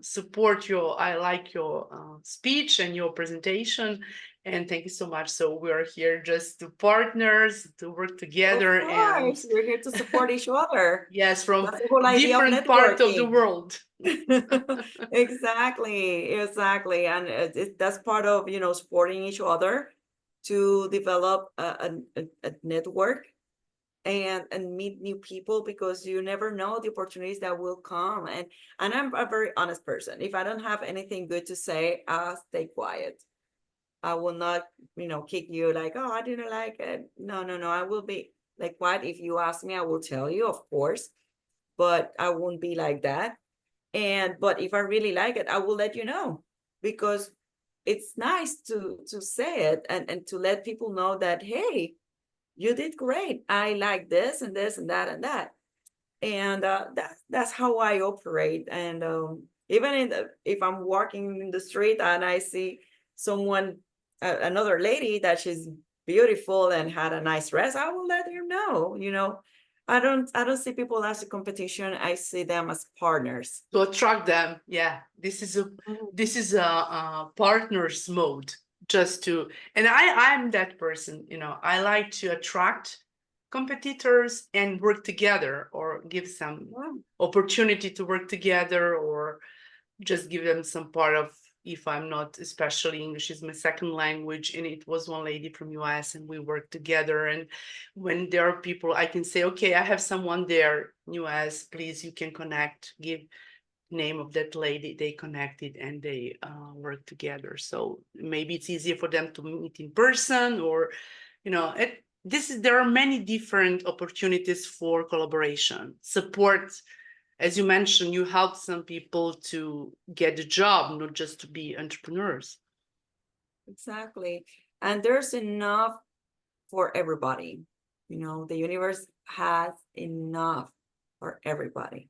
support your. I like your speech and your presentation, and thank you so much. So we are here just to partners to work Of together, and course. We're here to support each other. yes, from That's the whole idea of different part of the networking. world. Exactly. And that's part of, supporting each other to develop a network and meet new people, because you never know the opportunities that will come. And I'm a very honest person. If I don't have anything good to say, I'll stay quiet. I will not, kick you like, oh, I didn't like it. No, no, no. I will be like, what? If you ask me, I will tell you, of course, but I won't be like that. But if I really like it, I will let you know, because it's nice to say it and to let people know that, hey, you did great. I like this and this and that and that. And that's how I operate. And even if I'm walking in the street and I see someone, another lady that she's beautiful and had a nice dress, I will let her know. I don't see people as a competition. I see them as partners. To attract them. Yeah, this is a Mhm. partners mode, just to, and I'm that person, I like to attract competitors and work together, or give some Yeah. opportunity to work together, or just give them some part of, if I'm not, especially English is my second language, and it was one lady from US, and we worked together. And when there are people, I can say, okay, I have someone there in US, please, you can connect, give name of that lady, they connected and they work together. So maybe it's easier for them to meet in person, or, you know, there are many different opportunities for collaboration, support. As you mentioned, you help some people to get a job, not just to be entrepreneurs. Exactly. And there's enough for everybody. You know, the universe has enough for everybody.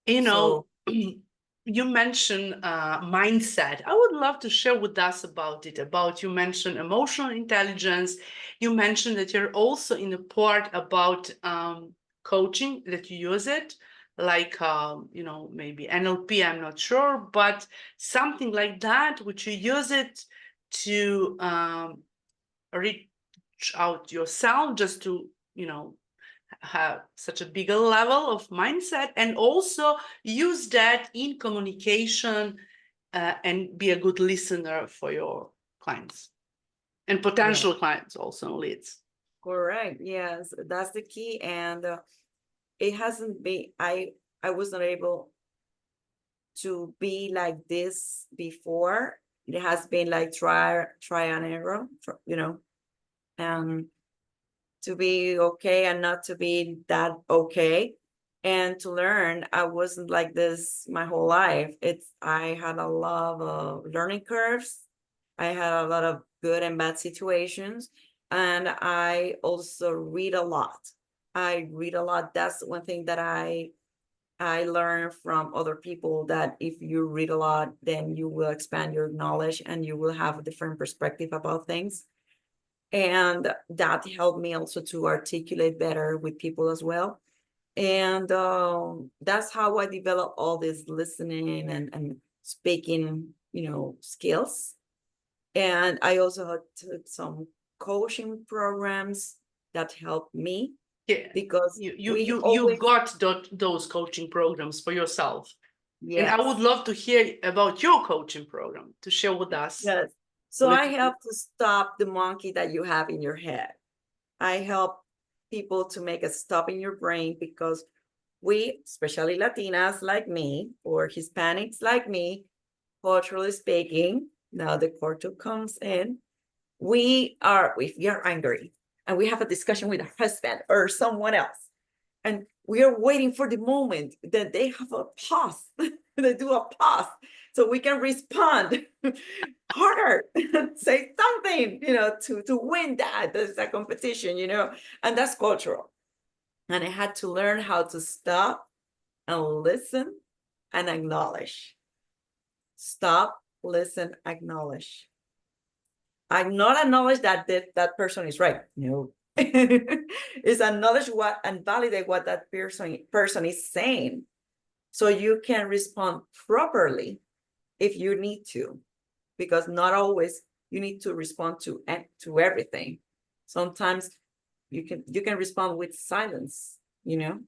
You know, So, you mentioned mindset. I would love to share with us about it. You mentioned emotional intelligence. You mentioned that you're also in a part about coaching, that you use it, like you know, maybe NLP. I'm not sure, but something like that, which you use it to reach out yourself, just to, you know, have such a bigger level of mindset, and also use that in communication, and be a good listener for your clients and yeah, potential clients, also leads. correct. Yes, that's the key. And it hasn't been, I was not able to be like this before. It has been like try and error, you know, and to be okay and not to be that okay. And to learn, I wasn't like this my whole life. I had a lot of learning curves. I had a lot of good and bad situations. And I also read a lot. I read a lot. That's one thing that I learned from other people, that if you read a lot, then you will expand your knowledge and you will have a different perspective about things. And that helped me also to articulate better with people as well. And that's how I developed all this listening and speaking, you know, skills. And I also took some coaching programs that helped me, Yeah, because we you've always, got those coaching programs for yourself, and I would yes, love to hear about your coaching program, to share with us yes. a So I little. have to stop the monkey that you have in your head. I help people to make a stop in your brain, because we, especially Latinas like me, or Hispanics like me, culturally speaking, now the culture comes in, if you're angry and we have a discussion with a husband or someone else, and we are waiting for the moment that they have a pause, they do a pause, so we can respond harder, say something, you know, to win that. There's a competition, you know, and that's cultural. And I had to learn how to stop and listen and acknowledge. Stop, listen, acknowledge. I not acknowledge that that person is right. No. Is acknowledge what and validate what that person is saying, so you can respond properly if you need to, because not always you need to respond to everything. Sometimes you can respond with silence, you know.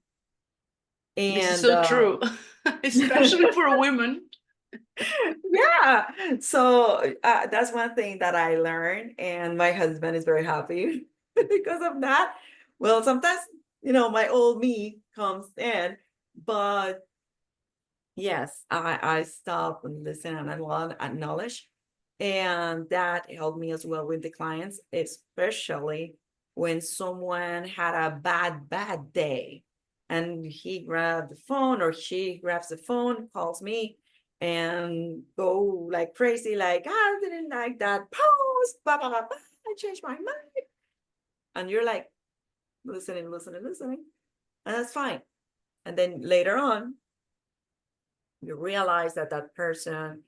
This is And so true, especially for women. yeah, so that's one thing that I learned, and my husband is very happy because of that. Well, sometimes, you know, my old me comes in, but yes, I stop and listen and acknowledge, and that helped me as well with the clients, especially when someone had a bad day, and he grabbed the phone or she grabs the phone, calls me, and go like crazy, like, I didn't like that post, blah blah blah, blah, I changed my mind, and you're like listening, and that's fine. And then later on, you realize that that person,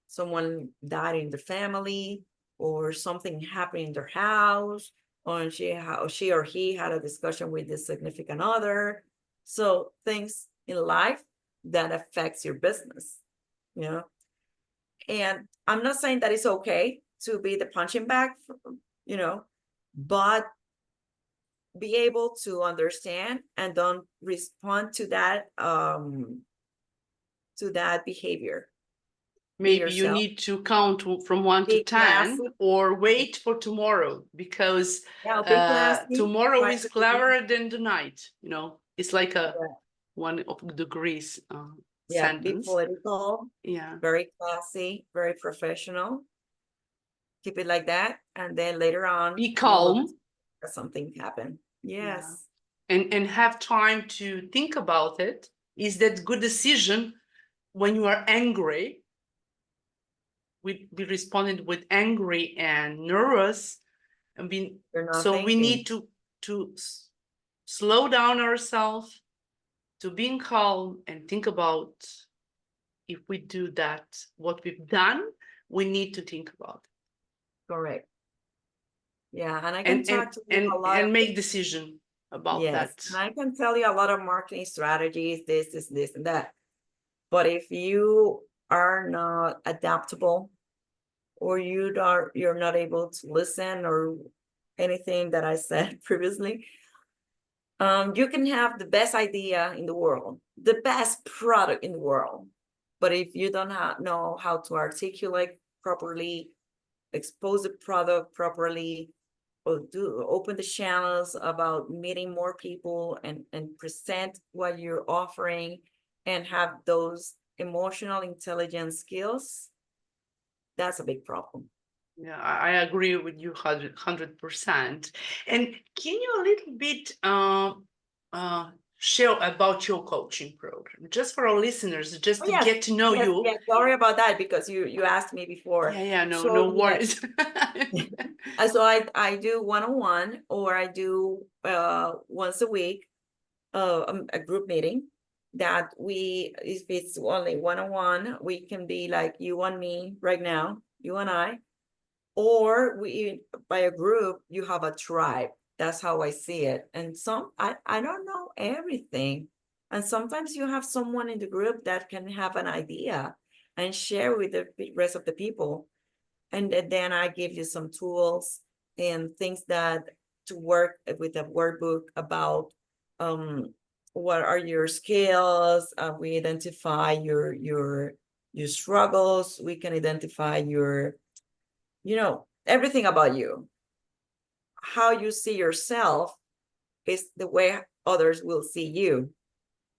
someone died in the family, or something happened in their house, or she or he had a discussion with this significant other. So things in life that affects your business, you know. And I'm not saying that it's okay to be the punching bag, you know, but be able to understand and don't respond to that behavior. Be Maybe you yourself. need to count from 1 to Be 10, classy. or wait for tomorrow, because Yeah, be classy. tomorrow Try is to be, cleverer than the night. You know, it's like a yeah, 1 of degrees. Yeah, be sentence. political, Yeah. very classy, very professional. Keep it like that, and then later on, Be you will calm. something happen. Yeah. Yes, And have time to think about it. Is that good decision when you are angry? We responded with angry and nervous. I mean, you're not so we need thinking. to slow down ourselves, to being calm and think about if we do that, what we've done, we need to think about Correct. Yeah, and I it can talk to you a lot of and make decision about yes, that. and I can tell you a lot of marketing strategies, this, and that. But if you are not adaptable, or you're not able to listen or anything that I said previously, you can have the best idea in the world, the best product in the world, but if you don't know how to articulate properly, expose the product properly, or open the channels about meeting more people and present what you're offering and have those emotional intelligence skills, that's a big problem. Yeah, I agree with you 100%. And can you a little bit share about your coaching program, just for our listeners, just Oh, to yes, get to know yes, you? yes. Sorry about that because you asked me before. Yeah, no, So no yes, worries. so I do one-on-one, or I do once a week a group meeting that if it's only one-on-one, we can be like you and me right now, you and I, or we by a group, you have a tribe. That's how I see it. And I don't know everything. And sometimes you have someone in the group that can have an idea and share with the rest of the people. And then I give you some tools and things that to work with a workbook about what are your skills. We identify your struggles. We can identify your, everything about you. How you see yourself is the way others will see you.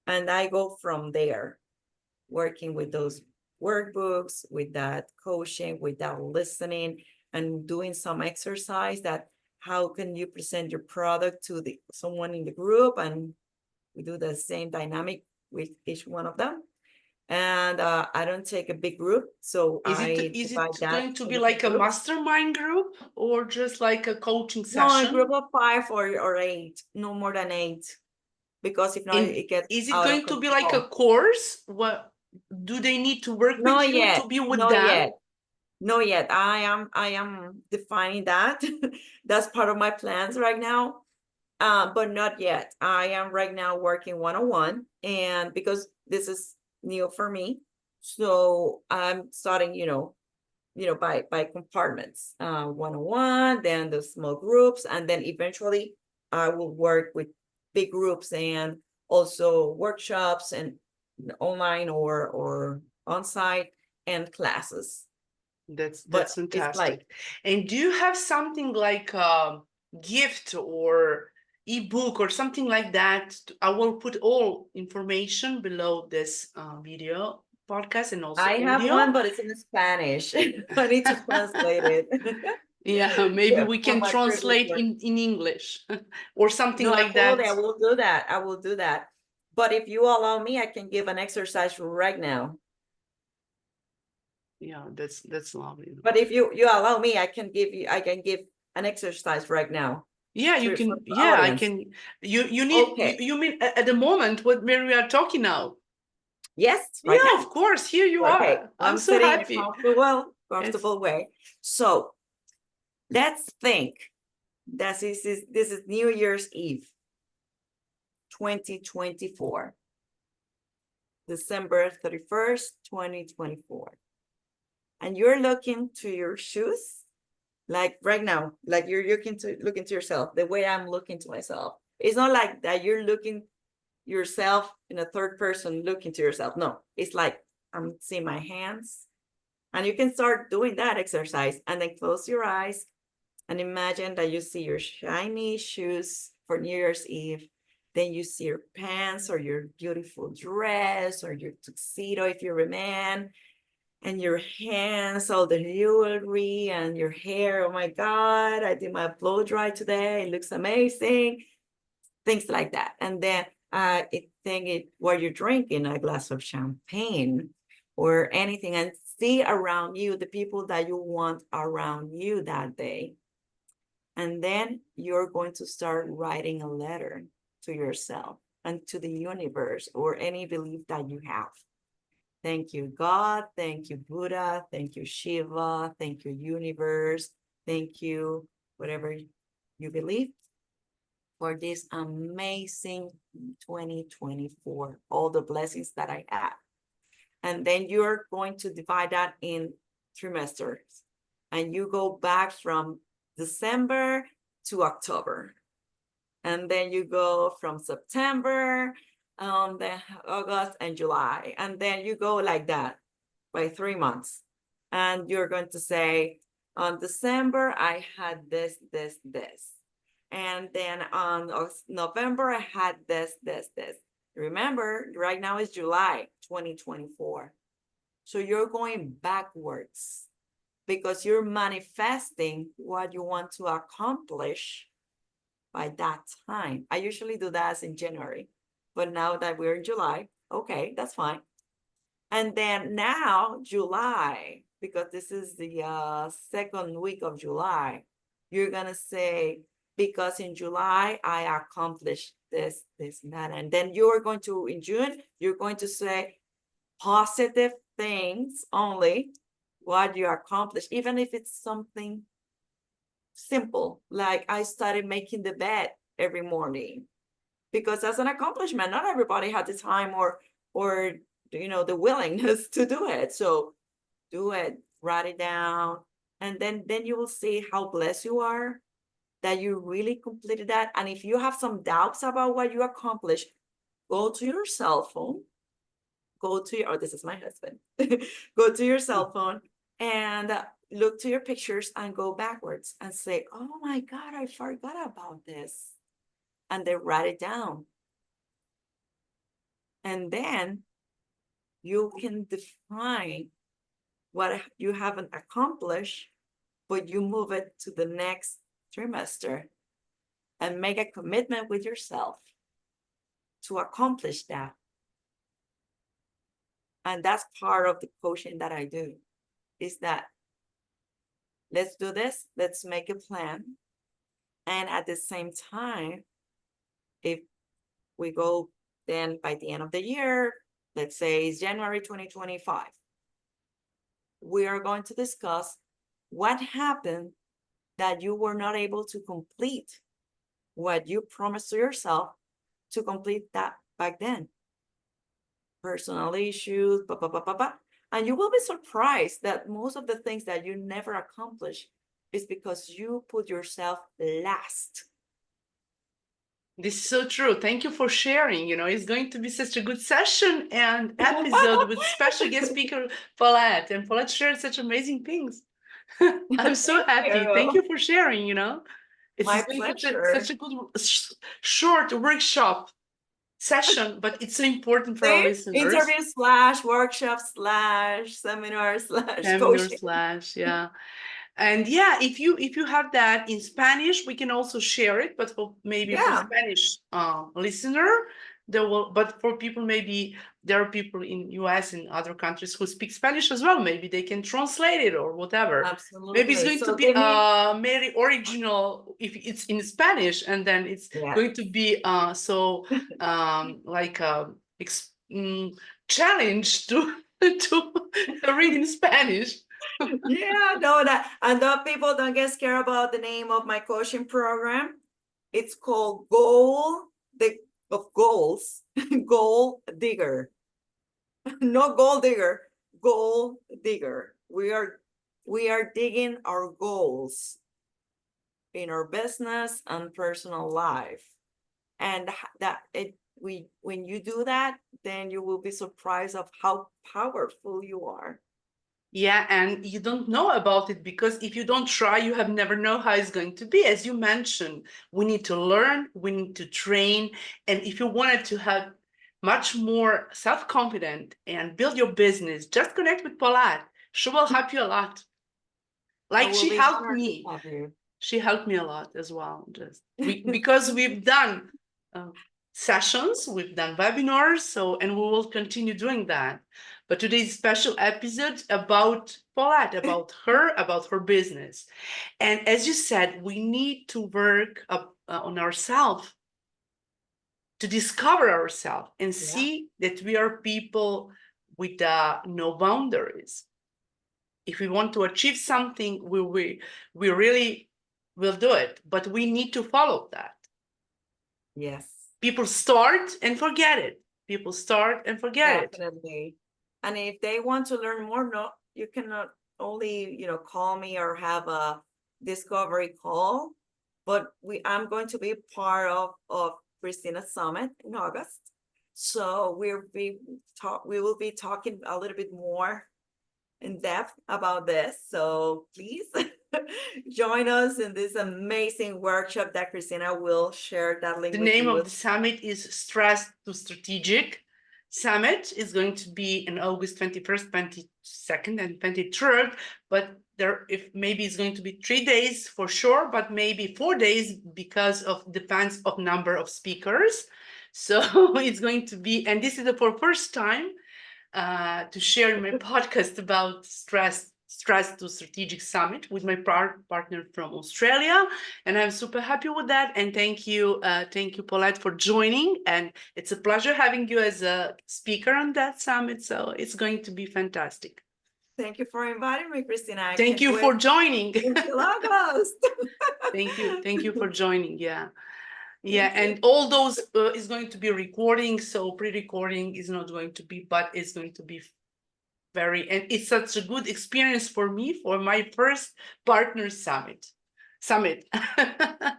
And I go from there, working with those workbooks, with that coaching, with that listening, and doing some exercise that how can you present your product to someone in the group, and we do the same dynamic with each one of them. And I don't take a big group, so I Is divide it that going to in be different like a groups. mastermind group or just like a coaching No, a group session? of 5 or 8, no more than 8, because if not, And it gets is it out of going to be like a control. course? What do they need to work Not with you yet, to be with not them? yet. No, yet. I am defining that. That's part of my plans right now. But not yet. I am right now working one-on-one, and because this is new for me, so I'm starting, by compartments, one-on-one, then the small groups, and then eventually I will work with big groups and also workshops and online or on-site and classes. That's But it's like, fantastic. And do you have something like a gift or ebook or something like that? I will put all information below this video podcast and also I have audio. one, but it's in Spanish. I need to translate it. Yeah, maybe Yeah, we from can my previous translate work. in English or something No, like absolutely, that. I will do that. I will do that. But if you allow me, I can give an exercise right now. Yeah, that's lovely. But if you allow me, I can give an exercise right now Yeah, you for can. the Yeah, I audience. can. You need Okay. you mean at the moment what where we are talking now? Yes, right Yeah, now. of course. Here you Okay. are. I'm I'm so sitting in a happy. It's comfortable way. So let's think that this is New Year's Eve, 2024. December 31st, 2024. And you're looking to your shoes, like right now, like you're looking to yourself, the way I'm looking to myself. It's not like that you're looking yourself in a third person looking to yourself. No, it's like I'm seeing my hands. And you can start doing that exercise and then close your eyes and imagine that you see your shiny shoes for New Year's Eve. Then you see your pants or your beautiful dress or your tuxedo if you're a man, and your hands, all the jewelry and your hair. Oh my God, I did my blow dry today. It looks amazing. Things like that. And then what you're drinking, a glass of champagne or anything, and see around you the people that you want around you that day. And then you're going to start writing a letter to yourself and to the universe or any belief that you have. Thank you, God. Thank you, Buddha. Thank you, Shiva. Thank you, universe. Thank you, whatever you believe, for this amazing 2024, all the blessings that I have. And then you're going to divide that in trimesters. And you go back from December to October. And then you go from September, then August and July. And then you go like that by 3 months. And you're going to say, on December, I had this. And then on November, I had this. Remember, right now is July 2024. So you're going backwards because you're manifesting what you want to accomplish by that time. I usually do that in January, but now that we're in July, okay, that's fine. And then now July, because this is the second week of July, you're gonna say, because in July I accomplished this, and that. And then you're going to, in June, you're going to say positive things only, what you accomplished, even if it's something simple, like I started making the bed every morning, because that's an accomplishment. Not everybody had the time or the willingness to do it. So do it, write it down, and then you will see how blessed you are that you really completed that. And if you have some doubts about what you accomplished, go to your cell phone, this is my husband, go to your cell phone and look to your pictures and go backwards and say, oh my God, I forgot about this. And then write it down. And then you can define what you haven't accomplished, but you move it to the next trimester and make a commitment with yourself to accomplish that. And that's part of the coaching that I do, is that let's do this, let's make a plan. And at the same time, if we go then by the end of the year, let's say it's January 2025, we are going to discuss what happened that you were not able to complete what you promised to yourself to complete that back then. Personal issues, and you will be surprised that most of the things that you never accomplish is because you put yourself last. This is so true. Thank you for sharing. It's going to be such a good session and episode with special guest speaker Paulette. And Paulette shared such amazing things. I'm so happy. Thank you for sharing. It's My going to be pleasure. such a good short workshop session, but it's so important for our listeners. Interview / workshop / seminar / coaching. Yeah. And yeah, if you have that in Spanish, we can also share it, but for Spanish listener, but for people, maybe there are people in US and other countries who speak Spanish as well. Maybe they can translate it or whatever. Absolutely. Maybe it's going to be very original if it's in Spanish, and then it's going to be like a challenge to read in Spanish. And people don't get scared about the name of my coaching program. It's called Goal Digger. No gold digger, Goal Digger. We are digging our goals in our business and personal life, and when you do that, then you will be surprised of how powerful you are. Yeah, and you don't know about it because if you don't try, you have never know how it's going to be. As you mentioned, we need to learn, we need to train. And if you wanted to have much more self-confident and build your business, just connect with Paulette. She will help you a lot. I Like will she be helped honored to me. have you. She helped me a lot as well. Because we've done uh, sessions, we've done webinars, so and we will continue doing that. But today's special episode about Paulette, about her business. And as you said, we need to work on ourselves to discover ourselves and Yeah. see that we are people with no boundaries. If we want to achieve something, we really will do it, but we need to follow that. Yes. People start and forget it. People start and forget it. Definitely. And if they want to learn more, no, you cannot only, call me or have a discovery call, but I'm going to be part of Christina's Summit in August. So we will be talking a little bit more in depth about this. So please join us in this amazing workshop that Christina will share that link The with name you. of the summit is Stress to Strategic Summit. Is going to be in August 21st, 22nd, and 23rd, but if maybe it's going to be 3 days for sure, but maybe 4 days because of depends of number of speakers. So it's going to be, and this is the for first time to share my podcast about stress to strategic summit with my partner from Australia, and I'm super happy with that. And thank you, Paulette, for joining. And it's a pleasure having you as a speaker on that summit. So it's going to be fantastic. Thank you for inviting me, Christina. Thank you for joining. Thank you for joining. Yeah. Yeah, and all those is going to be recording, so pre-recording is not going to be, but it's going to be and it's such a good experience for me for my first partner summit.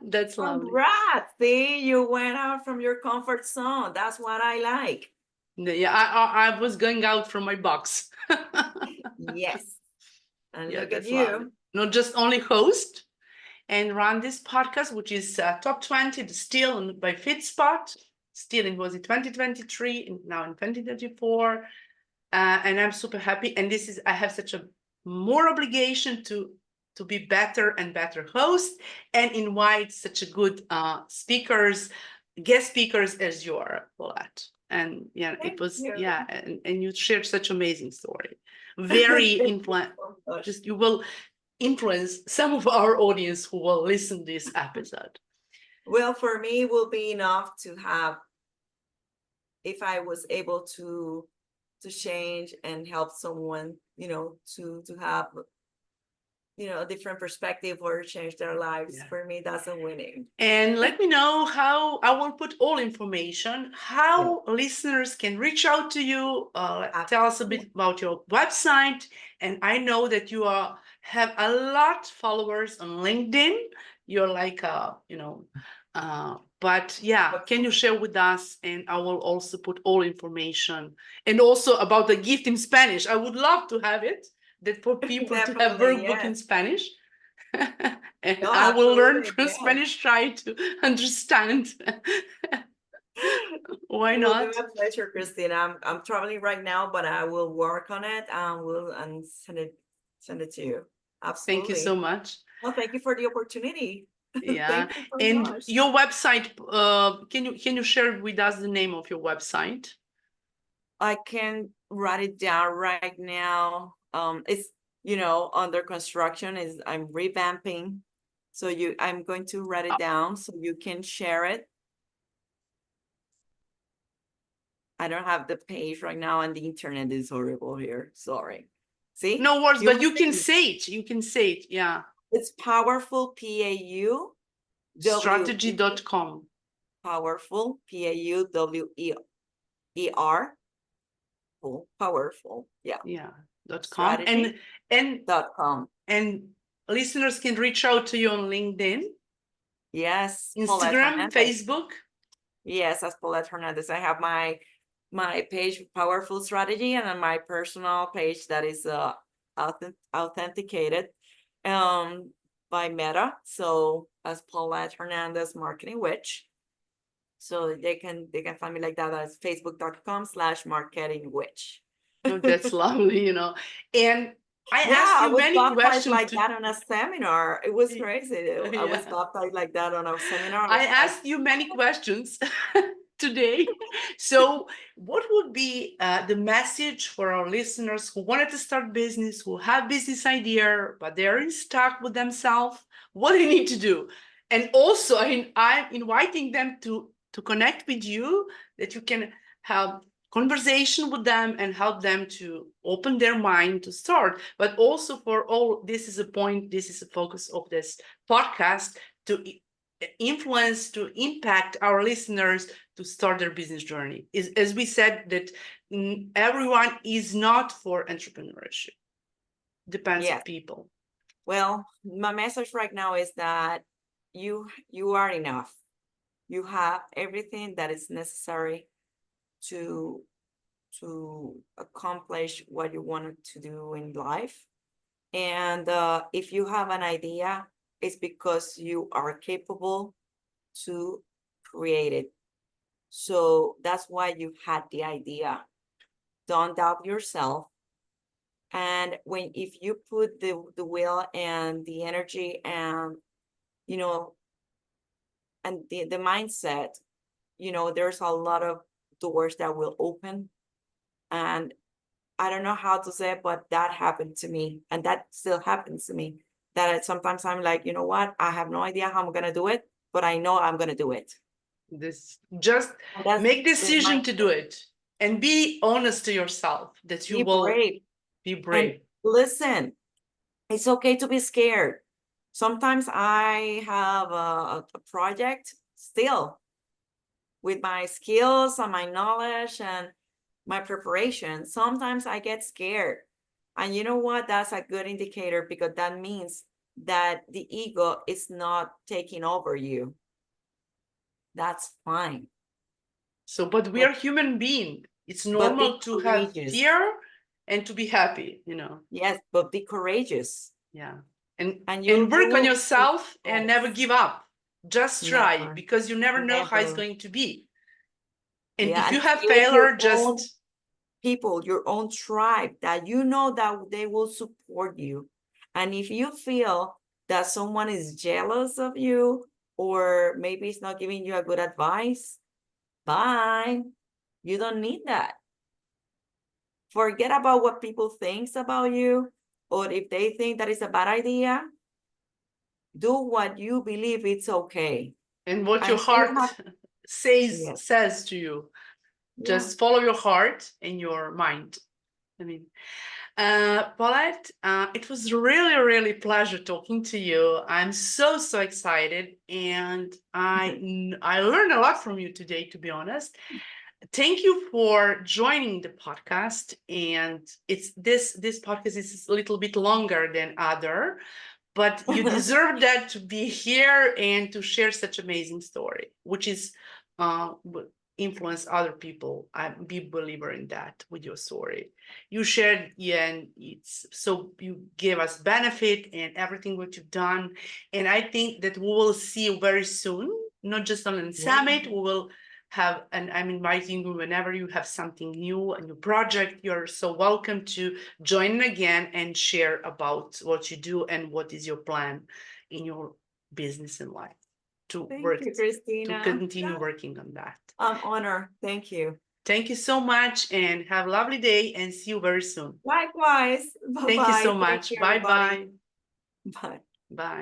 That's lovely. Congrats! See, you went out from your comfort zone. That's what I like. Yeah, I was going out from my box. Yes. And Yeah, look at that's you. lovely. Not just only host and run this podcast, which is top 20 still by FitSpot. Still, it was in 2023 and now in 2024. And I'm super happy. And I have such a more obligation to be better and better host and invite such a good guest speakers as you are, Paulette. And yeah, Thank you. yeah, and you shared such amazing story. Very just you will influence some of our audience who will listen to this episode. Well, for me, it will be enough to have, if I was able to change and help someone, to have, a different perspective or change their lives. Yeah. For me, that's a winning. And let me know how I will put all information, how listeners can reach out to you. Tell us a bit about your website. And I know that you have a lot of followers on LinkedIn. You're like, but yeah, can you share with us? And I will also put all information and also about the gift in Spanish. I would love to have it, that for people to have workbook in Spanish. And no, I will learn from Spanish, try to understand. Why not? It will be my pleasure, Christina. I'm traveling right now, but I will work on it and send it to you. Absolutely. Thank you so much. Well, thank you for the opportunity. Yeah. And much. Your website, can you share with us the name of your website? I can write it down right now. It's under construction. I'm revamping. So I'm going to write it down so you can share it. I don't have the page right now, and the internet is horrible here. Sorry. See? No worries, but you can say it. You can say it. Yeah. It's Pauwerful, PAU. Strategy.com. Pauwerful, PAUWER. Pauwerful. Yeah. Yeah. .com. And .com. And listeners can reach out to you on LinkedIn. Yes. Instagram, Facebook. Yes, as Paulette Hernandez. I have my page, Pauwerful Strategy, and on my personal page, that is authenticated by Meta. So as Paulette Hernandez Marketing Witch. So they can find me like that as facebook.com/marketing witch. Oh, that's lovely, you know. And I Yeah, asked I you was many baptized questions like that on a seminar. It was crazy. I was yeah. baptized like that on a seminar. I asked you many questions today. So, what would be the message for our listeners who wanted to start business, who have business idea, but they're stuck with themselves? What do they need to do? And also, I'm inviting them to connect with you, that you can have conversation with them and help them to open their mind to start. But also for all, this is a point, this is a focus of this podcast, to influence, to impact our listeners to start their business journey. Is, as we said, that everyone is not for entrepreneurship. Depends on people. Well, my message right now is that you are enough. You have everything that is necessary to accomplish what you wanted to do in life. And if you have an idea, it's because you are capable to create it. So that's why you had the idea. Don't doubt yourself. And if you put the will and the energy and, you know, and the mindset, you know, there's a lot of doors that will open. And I don't know how to say it, but that happened to me. And that still happens to me. That sometimes I'm like, you know what? I have no idea how I'm going to do it, but I know I'm going to do it. This just make decision to do it and be honest to yourself that you will be brave. And listen, it's okay to be scared. Sometimes I have a project still with my skills and my knowledge and my preparation. Sometimes I get scared. And you know what? That's a good indicator, because that means that the ego is not taking over you. That's fine. So, but we are human beings. It's normal to have fear and to be happy, you know. Yes, but be courageous. Yeah. And work on yourself and never give up. Just try, because you never know how it's going to be. And if you have failure, just people, your own tribe, that you know that they will support you. And if you feel that someone is jealous of you, or maybe it's not giving you a good advice, bye. You don't need that. Forget about what people think about you, or if they think that is a bad idea. Do what you believe it's okay. And what your heart says to you. Just follow your heart and your mind. I mean, Paulette, it was really, really pleasure talking to you. I'm so excited, and I learned a lot from you today, to be honest. Thank you for joining the podcast. And it's this podcast is a little bit longer than other, but you deserve that, to be here and to share such amazing story, which is influence other people. I'm a big believer in that with your story. You shared, and it's so you gave us benefit and everything what you've done. And I think that we will see you very soon, not just on the summit. We will have, and I'm inviting you whenever you have something new, a new project, you're so welcome to join again and share about what you do and what is your plan in your business and life to continue working on that. I'm honored. Thank you. Thank you so much, and have a lovely day, and see you very soon. Likewise. Bye-bye. Thank you so much. Bye-bye. Bye. Bye.